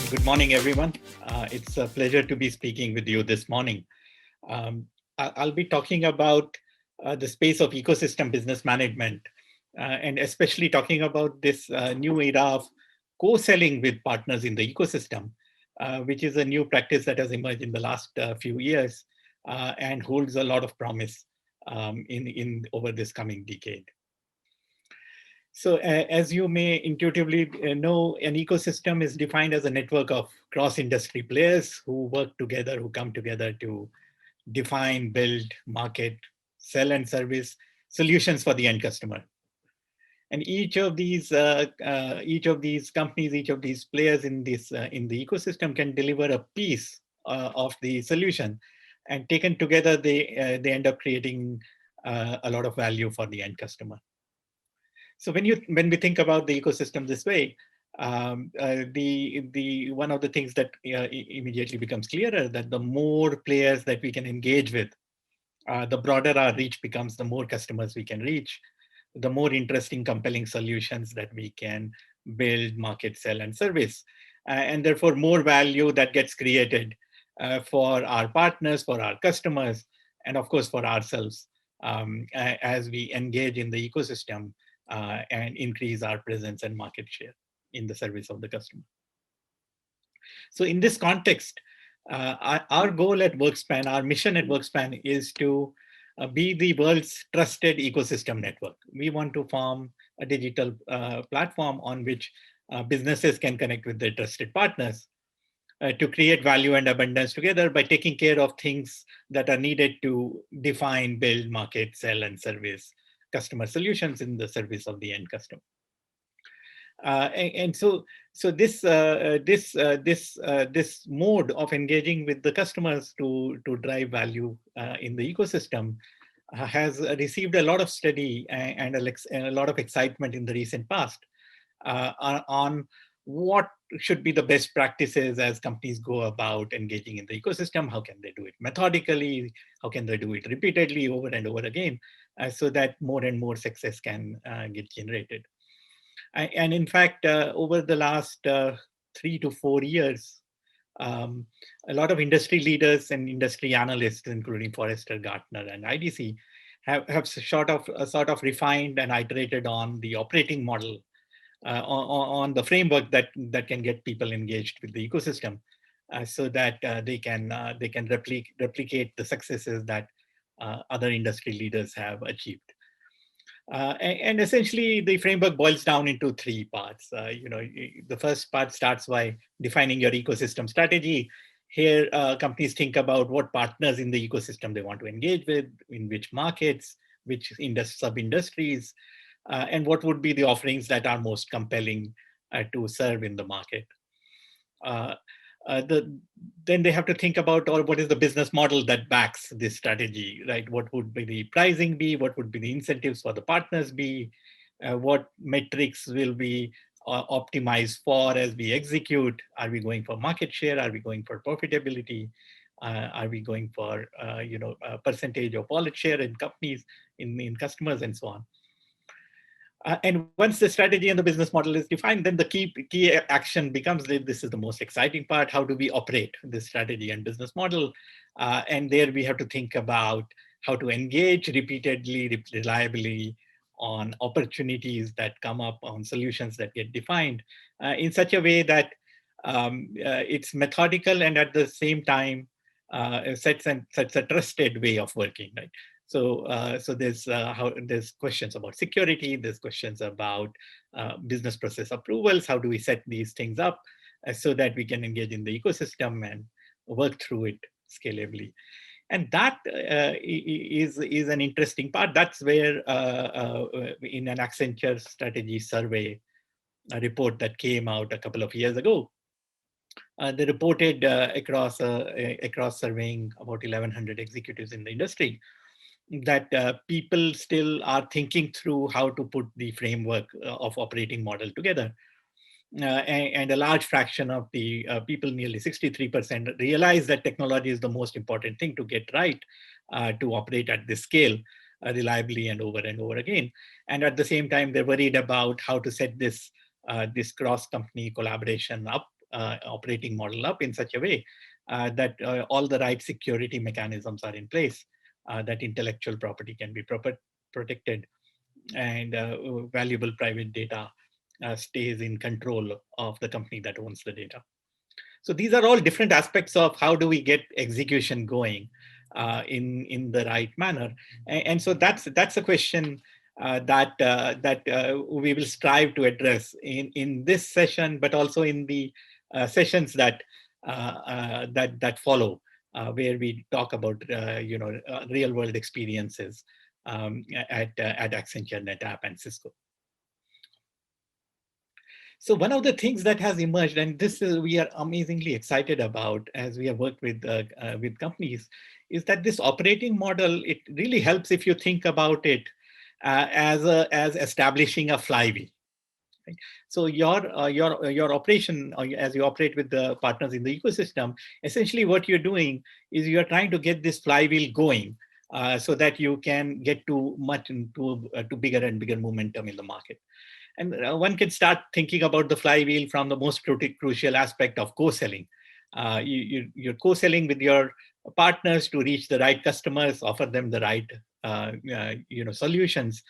Good morning, everyone. It's a pleasure to be speaking with you this morning. I'll be talking about the space of ecosystem business management, and especially talking about this new era of co-selling with partners in the ecosystem, which is a new practice that has emerged in the last few years and holds a lot of promise in over this coming decade. So as you may intuitively know, an ecosystem is defined as a network of cross-industry players who work together, who come together to define, build, market, sell and service solutions for the end customer. And each of these companies, each of these players in the ecosystem can deliver a piece of the solution, and taken together, they end up creating a lot of value for the end customer. So when we think about the ecosystem this way, the one of the things that immediately becomes clearer, that the more players that we can engage with, the broader our reach becomes, the more customers we can reach, the more interesting, compelling solutions that we can build, market, sell, and service, and therefore more value that gets created for our partners, for our customers, and of course for ourselves as we engage in the ecosystem and increase our presence and market share in the service of the customer. So in this context, our goal at WorkSpan, our mission at WorkSpan is to be the world's trusted ecosystem network. We want to form a digital platform on which businesses can connect with their trusted partners to create value and abundance together by taking care of things that are needed to define, build, market, sell, and service customer solutions in the service of the end customer. So this mode of engaging with the customers to drive value in the ecosystem has received a lot of study and a lot of excitement in the recent past on what should be the best practices as companies go about engaging in the ecosystem. How can they do it methodically? How can they do it repeatedly over and over again so that more and more success can get generated? And in fact, over the last 3 to 4 years, a lot of industry leaders and industry analysts, including Forrester, Gartner, and IDC, have sort of refined and iterated on the operating model, on the framework that can get people engaged with the ecosystem, so that they can replicate the successes that other industry leaders have achieved. And essentially, the framework boils down into 3 parts. The first part starts by defining your ecosystem strategy. Here, companies think about what partners in the ecosystem they want to engage with, in which markets, which sub-industries, and what would be the offerings that are most compelling to serve in the market. Then they have to think about, or what is the business model that backs this strategy, right? What would be the pricing be? What would be the incentives for the partners be? What metrics will be optimized for as we execute? Are we going for market share? Are we going for profitability? Are we going for a percentage of wallet share in companies, in customers, and so on? And once the strategy and the business model is defined, then the key action becomes, this is the most exciting part: how do we operate this strategy and business model? And there we have to think about how to engage repeatedly, reliably on opportunities that come up, on solutions that get defined in such a way that it's methodical and at the same time sets a trusted way of working, right? So there's questions about security, there's questions about business process approvals. How do we set these things up so that we can engage in the ecosystem and work through it scalably? And that is an interesting part. That's where in an Accenture strategy survey, a report that came out a couple of years ago, they reported across surveying about 1,100 executives in the industry, that people still are thinking through how to put the framework of operating model together. And a large fraction of the people, nearly 63%, realize that technology is the most important thing to get right to operate at this scale reliably and over again. And at the same time, they're worried about how to set this cross-company collaboration up operating model up in such a way that all the right security mechanisms are in place, that intellectual property can be protected, and valuable private data stays in control of the company that owns the data. So these are all different aspects of how do we get execution going in the right manner, and so that's a question that we will strive to address in this session, but also in the sessions that follow, where we talk about real world experiences at Accenture, NetApp, and Cisco. So one of the things that has emerged, and this is, we are amazingly excited about as we have worked with companies, is that this operating model, it really helps if you think about it as establishing a flywheel. Right? So your operation, or as you operate with the partners in the ecosystem, essentially what you're doing is you are trying to get this flywheel going so that you can get to bigger and bigger momentum in the market. And one can start thinking about the flywheel from the most crucial aspect of co-selling. You're co-selling with your partners to reach the right customers, offer them the right solutions.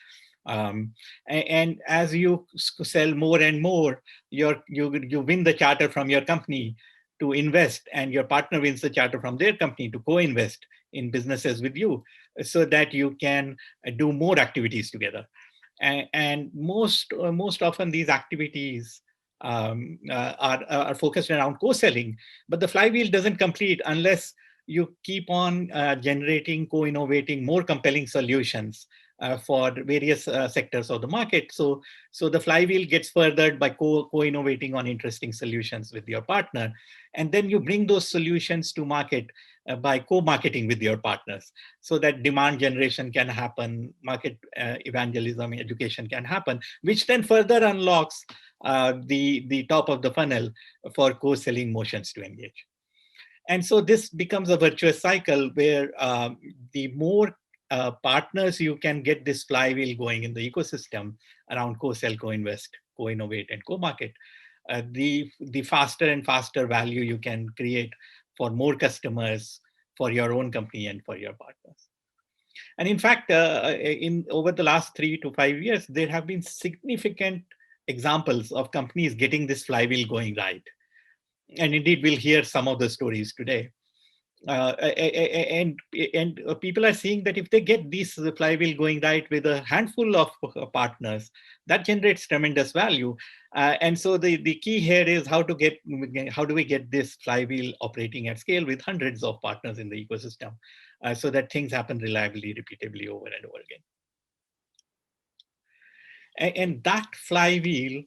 And as you sell more and more, you win the charter from your company to invest, and your partner wins the charter from their company to co-invest in businesses with you, so that you can do more activities together. And most often these activities are focused around co-selling, but the flywheel doesn't complete unless you keep on generating, co-innovating more compelling solutions for various sectors of the market. So the flywheel gets furthered by co-innovating on interesting solutions with your partner, and then you bring those solutions to market by co-marketing with your partners, so that demand generation can happen, market evangelism, education can happen, which then further unlocks the top of the funnel for co-selling motions to engage. And so this becomes a virtuous cycle where the more partners you can get this flywheel going in the ecosystem around co-sell, co-invest, co-innovate, and co-market, the faster and faster value you can create for more customers, for your own company, and for your partners. And in fact, over the last 3 to 5 years, there have been significant examples of companies getting this flywheel going right. And indeed, we'll hear some of the stories today. And people are seeing that if they get this flywheel going right with a handful of partners, that generates tremendous value. And so the key here is how do we get this flywheel operating at scale with hundreds of partners in the ecosystem, so that things happen reliably, repeatably, over and over again. And that flywheel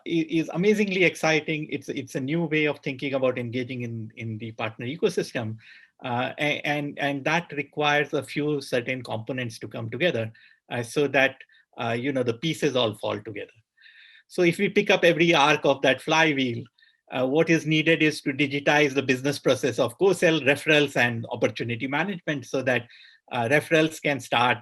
is amazingly exciting. It's a new way of thinking about engaging in the partner ecosystem, and that requires a few certain components to come together, so that the pieces all fall together. So if we pick up every arc of that flywheel, what is needed is to digitize the business process of co-sell, referrals, and opportunity management, so that referrals can start.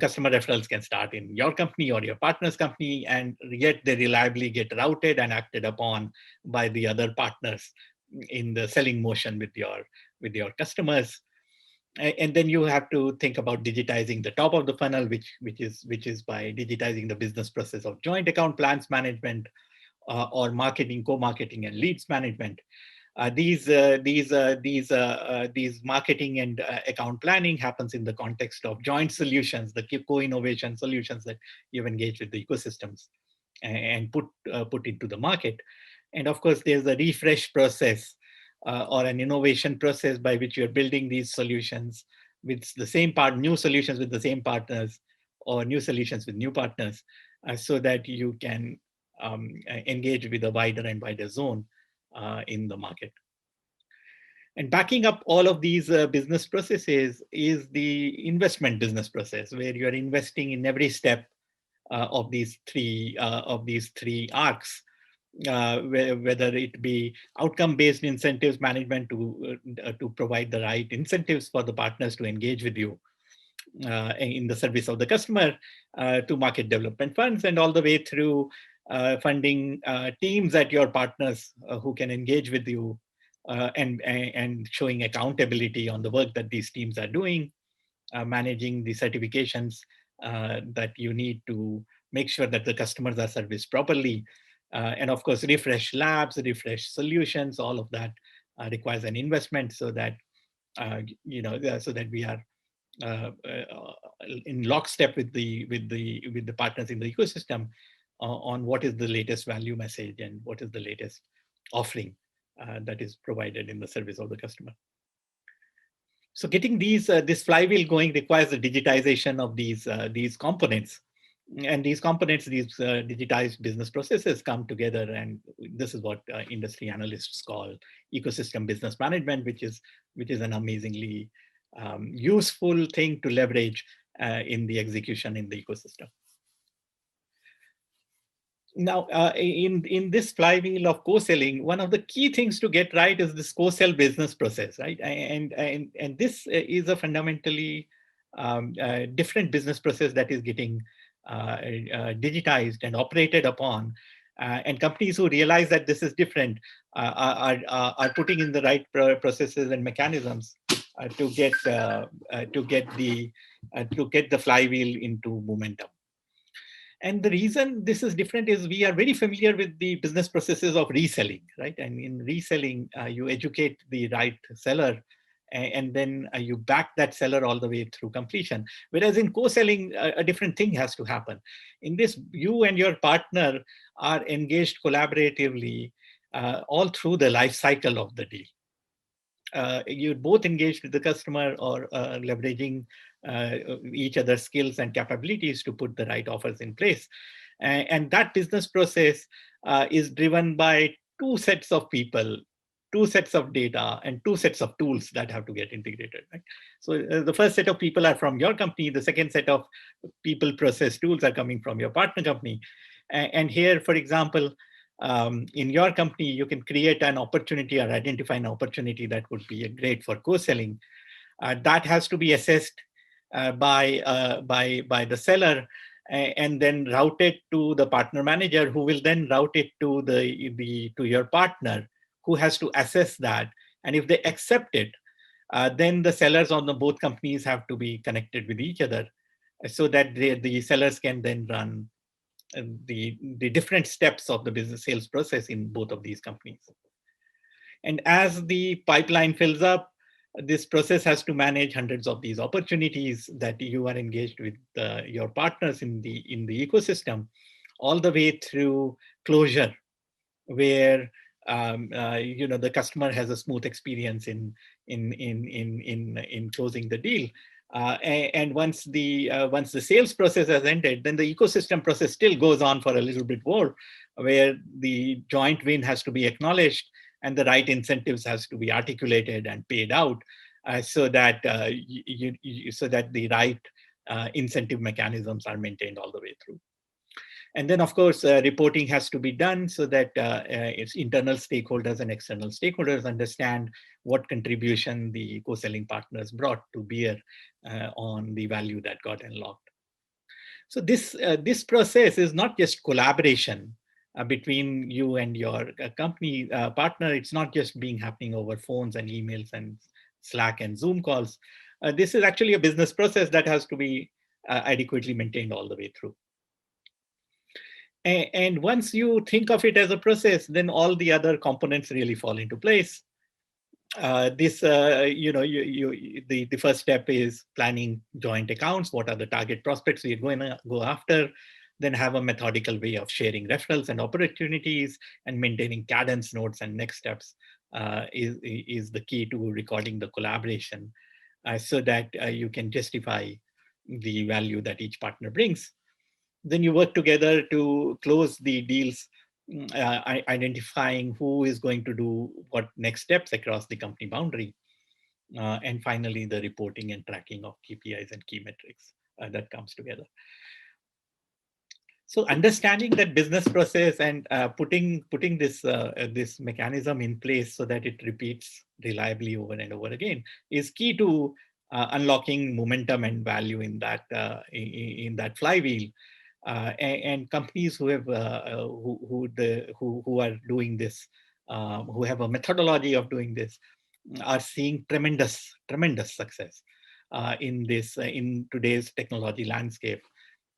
Customer referrals can start in your company or your partner's company, and yet they reliably get routed and acted upon by the other partners in the selling motion with your customers. And then you have to think about digitizing the top of the funnel, which is by digitizing the business process of joint account plans management, or marketing, co-marketing, and leads management. These marketing and account planning happens in the context of joint solutions, the co-innovation solutions that you've engaged with the ecosystems and put into the market. And of course, there's a refresh process or an innovation process by which you're building these solutions with the same new solutions with the same partners, or new solutions with new partners, so that you can engage with a wider and wider zone in the market. And backing up all of these business processes is the investment business process, where you are investing in every step of these three arcs, whether it be outcome-based incentives management to provide the right incentives for the partners to engage with you in the service of the customer, to market development funds, and all the way through funding teams at your partners who can engage with you, and showing accountability on the work that these teams are doing, managing the certifications that you need to make sure that the customers are serviced properly. And of course, refresh labs, refresh solutions, all of that requires an investment so that, so that we are in lockstep with the partners in the ecosystem on what is the latest value message and what is the latest offering that is provided in the service of the customer. So getting this flywheel going requires the digitization of these components. And these components, these digitized business processes come together, and this is what industry analysts call ecosystem business management, which is an amazingly useful thing to leverage in the execution in the ecosystem. Now, in this flywheel of co-selling, one of the key things to get right is this co-sell business process, right? And this is a fundamentally different business process that is getting digitized and operated upon. And companies who realize that this is different are putting in the right processes and mechanisms to get the flywheel into momentum. And the reason this is different is we are very familiar with the business processes of reselling, right? And in reselling, you educate the right seller, and then you back that seller all the way through completion. Whereas in co-selling, a different thing has to happen. In this, you and your partner are engaged collaboratively all through the life cycle of the deal. You're both engaged with the customer or leveraging each other's skills and capabilities to put the right offers in place. And that business process is driven by two sets of people, two sets of data, and two sets of tools that have to get integrated. Right? So the first set of people are from your company. The second set of people process tools are coming from your partner company. And here, for example, in your company, you can create an opportunity or identify an opportunity that would be great for co-selling. That has to be assessed by the seller and then routed to the partner manager, who will then route it to to your partner, who has to assess that. And if they accept it, then the sellers on the both companies have to be connected with each other so that the sellers can then run the different steps of the business sales process in both of these companies. And as the pipeline fills up, this process has to manage hundreds of these opportunities that you are engaged with your partners in the ecosystem, all the way through closure, where the customer has a smooth experience in closing the deal. And once the sales process has ended, then the ecosystem process still goes on for a little bit more, where the joint win has to be acknowledged and the right incentives has to be articulated and paid out, so that the right incentive mechanisms are maintained all the way through. And then, of course, reporting has to be done so that its internal stakeholders and external stakeholders understand what contribution the co-selling partners brought to bear on the value that got unlocked. So this process is not just collaboration between you and your company partner. It's not just happening over phones and emails and Slack and Zoom calls. This is actually a business process that has to be adequately maintained all the way through. And once you think of it as a process, then all the other components really fall into place. The first step is planning joint accounts. What are the target prospects we're going to go after? Then have a methodical way of sharing referrals and opportunities, and maintaining cadence notes and next steps is the key to recording the collaboration, so that you can justify the value that each partner brings. Then you work together to close the deals, identifying who is going to do what next steps across the company boundary. And finally, the reporting and tracking of KPIs and key metrics that comes together. So understanding that business process and putting this mechanism in place so that it repeats reliably over and over again is key to unlocking momentum and value in that flywheel. And companies who have who are doing this, who have a methodology of doing this, are seeing tremendous success in this in today's technology landscape,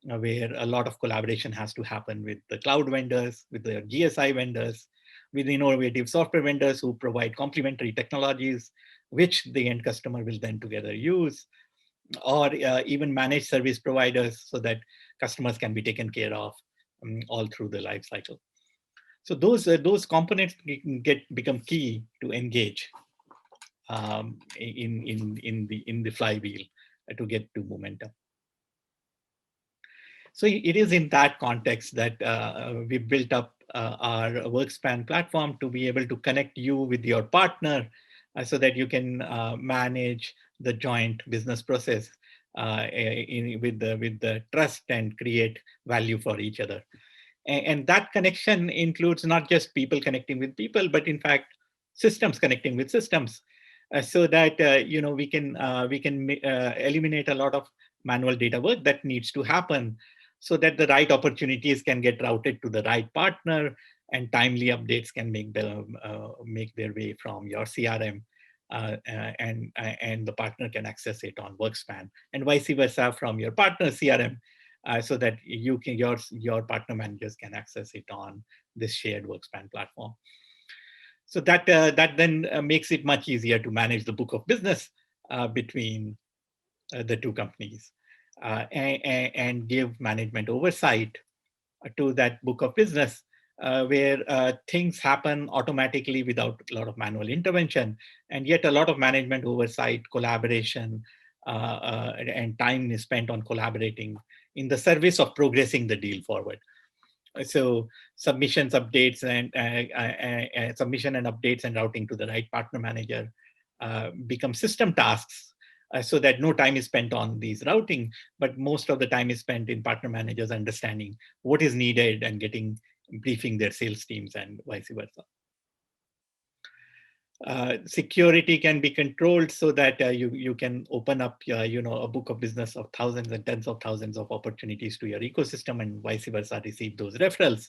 where a lot of collaboration has to happen with the cloud vendors, with the GSI vendors, with innovative software vendors who provide complementary technologies, which the end customer will then together use, or even managed service providers so that customers can be taken care of all through the life cycle. So those components become key to engage in the flywheel to get to momentum. So it is in that context that we built up our WorkSpan platform to be able to connect you with your partner so that you can manage the joint business process with the trust and create value for each other. And that connection includes not just people connecting with people, but in fact, systems connecting with systems, so that we can eliminate a lot of manual data work that needs to happen, so that the right opportunities can get routed to the right partner, and timely updates can make their way from your CRM, and the partner can access it on WorkSpan, and vice versa from your partner CRM, so that your partner managers can access it on this shared WorkSpan platform. So that then makes it much easier to manage the book of business between the two companies, and give management oversight to that book of business, where things happen automatically without a lot of manual intervention, and yet a lot of management oversight, collaboration, and time is spent on collaborating in the service of progressing the deal forward. So submissions, updates, and submission and updates and routing to the right partner manager become system tasks, so that no time is spent on these routing, but most of the time is spent in partner managers understanding what is needed and briefing their sales teams and vice versa. Security can be controlled so that you can open up a book of business of thousands and tens of thousands of opportunities to your ecosystem, and vice versa receive those referrals.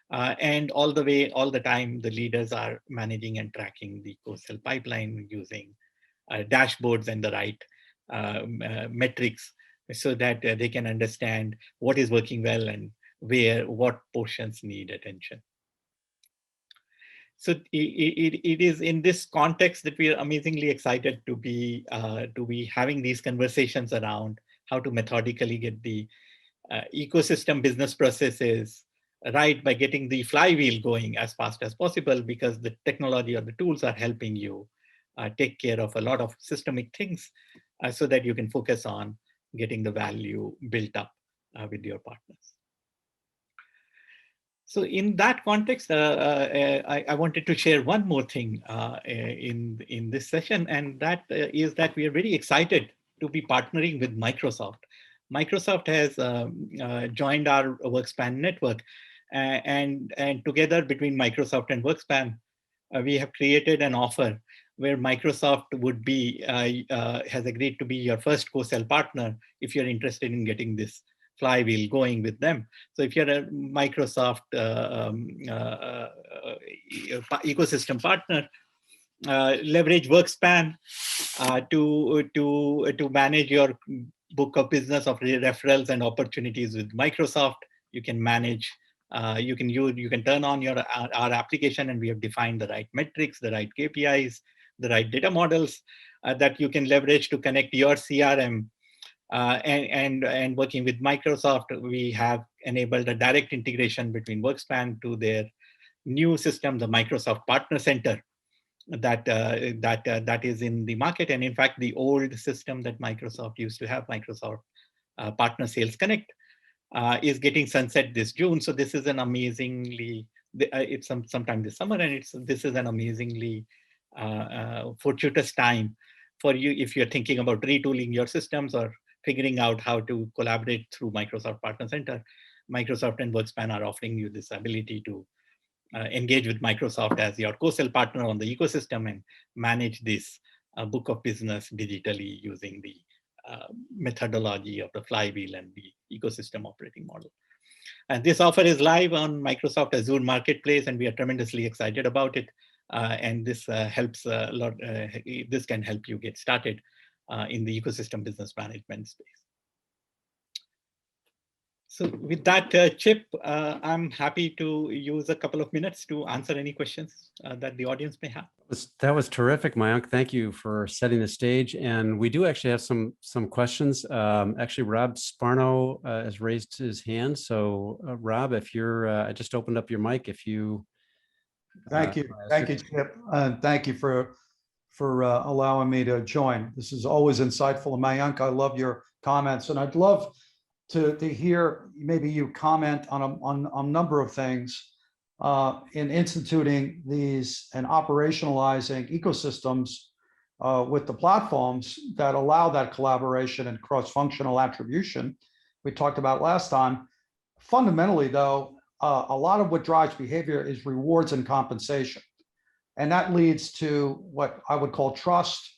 And all the time, the leaders are managing and tracking the co-sell pipeline using dashboards and the right metrics, so that they can understand what is working well and what portions need attention. So it is in this context that we are amazingly excited to be having these conversations around how to methodically get the ecosystem business processes right by getting the flywheel going as fast as possible, because the technology or the tools are helping you take care of a lot of systemic things, so that you can focus on getting the value built up with your partners. So in that context, I wanted to share one more thing in this session, and that is that we are very excited to be partnering with Microsoft. Microsoft has joined our WorkSpan network, and together between Microsoft and WorkSpan, we have created an offer where Microsoft would be has agreed to be your first co-sell partner if you're interested in getting this flywheel going with them. So if you're a Microsoft ecosystem partner, leverage WorkSpan to manage your book of business of referrals and opportunities with Microsoft. You can manage. You can turn on our application, and we have defined the right metrics, the right KPIs, the right data models that you can leverage to connect your CRM. And working with Microsoft, we have enabled a direct integration between WorkSpan to their new system, the Microsoft Partner Center, that is in the market. And in fact, the old system that Microsoft used to have, Microsoft Partner Sales Connect, is getting sunset this June. So this is an amazingly, it's sometime this summer, and this is an amazingly fortuitous time for you if you're thinking about retooling your systems or figuring out how to collaborate through Microsoft Partner Center. Microsoft and WorkSpan are offering you this ability to engage with Microsoft as your co-sell partner on the ecosystem and manage this book of business digitally using the methodology of the flywheel and the ecosystem operating model. And this offer is live on Microsoft Azure Marketplace, and we are tremendously excited about it. And this helps a lot. This can help you get started in the ecosystem business management space. So with that, Chip, I'm happy to use a couple of minutes to answer any questions that the audience may have. That was terrific, Mayank. Thank you for setting the stage. And we do actually have some questions. Actually, Rob Sparno has raised his hand. So Rob, if you're, I just opened up your mic. If you. Thank you, Chip. And thank you for allowing me to join. This is always insightful. Mayank, I love your comments, and I'd love to hear maybe you comment on a number of things in instituting these and operationalizing ecosystems with the platforms that allow that collaboration and cross-functional attribution we talked about last time. Fundamentally, though, a lot of what drives behavior is rewards and compensation. And that leads to what I would call trust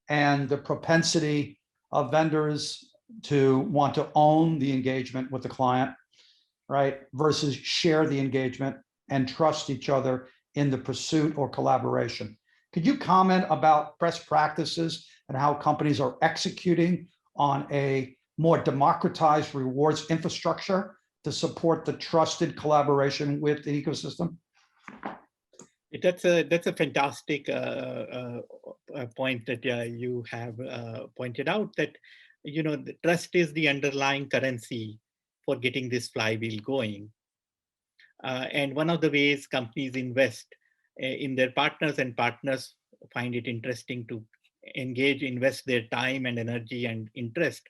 and the propensity of vendors to want to own the engagement with the client, right? Versus share the engagement and trust each other in the pursuit or collaboration. Could you comment about best practices and how companies are executing on a more democratized rewards infrastructure to support the trusted collaboration with the ecosystem? That's a fantastic point that you have pointed out, that the trust is the underlying currency for getting this flywheel going. And one of the ways companies invest in their partners, and partners find it interesting to invest their time and energy and interest,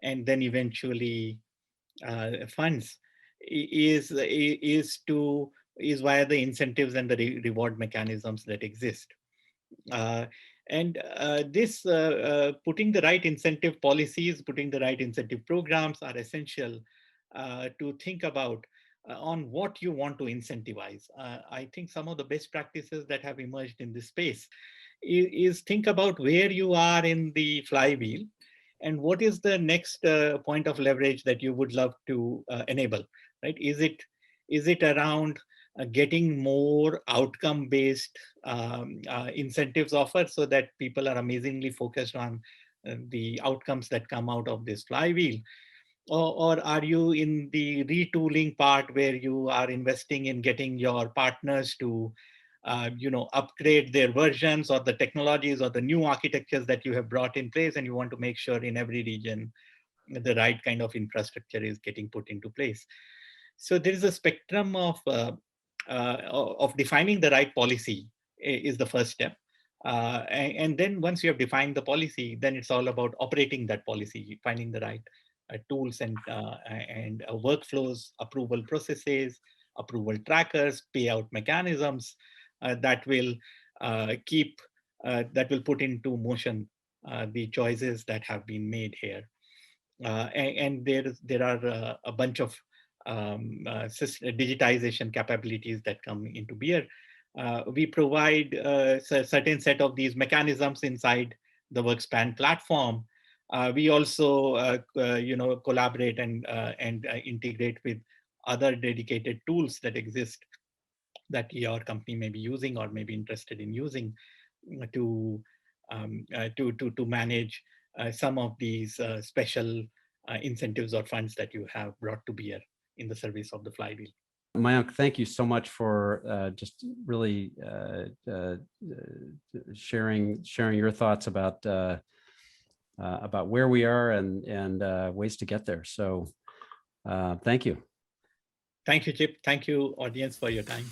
and then eventually funds, is via the incentives and the reward mechanisms that exist. This putting the right incentive policies, putting the right incentive programs are essential to think about on what you want to incentivize. I think some of the best practices that have emerged in this space is think about where you are in the flywheel and what is the next point of leverage that you would love to enable, right? Is it around getting more outcome-based incentives offered so that people are amazingly focused on the outcomes that come out of this flywheel? Or are you in the retooling part where you are investing in getting your partners to upgrade their versions or the technologies or the new architectures that you have brought in place, and you want to make sure in every region the right kind of infrastructure is getting put into place? So there is a spectrum of defining the right policy is the first step. And then once you have defined the policy, then it's all about operating that policy, finding the right tools and workflows, approval processes, approval trackers, payout mechanisms that will put into motion the choices that have been made here. And there are a bunch of digitization capabilities that come into bear. We provide a certain set of these mechanisms inside the WorkSpan platform. We also collaborate and integrate with other dedicated tools that exist that your company may be using or may be interested in using to manage some of these special incentives or funds that you have brought to bear in the service of the flywheel. Mayank, thank you so much for just really sharing your thoughts about where we are and ways to get there. So thank you. Thank you, Chip. Thank you, audience, for your time.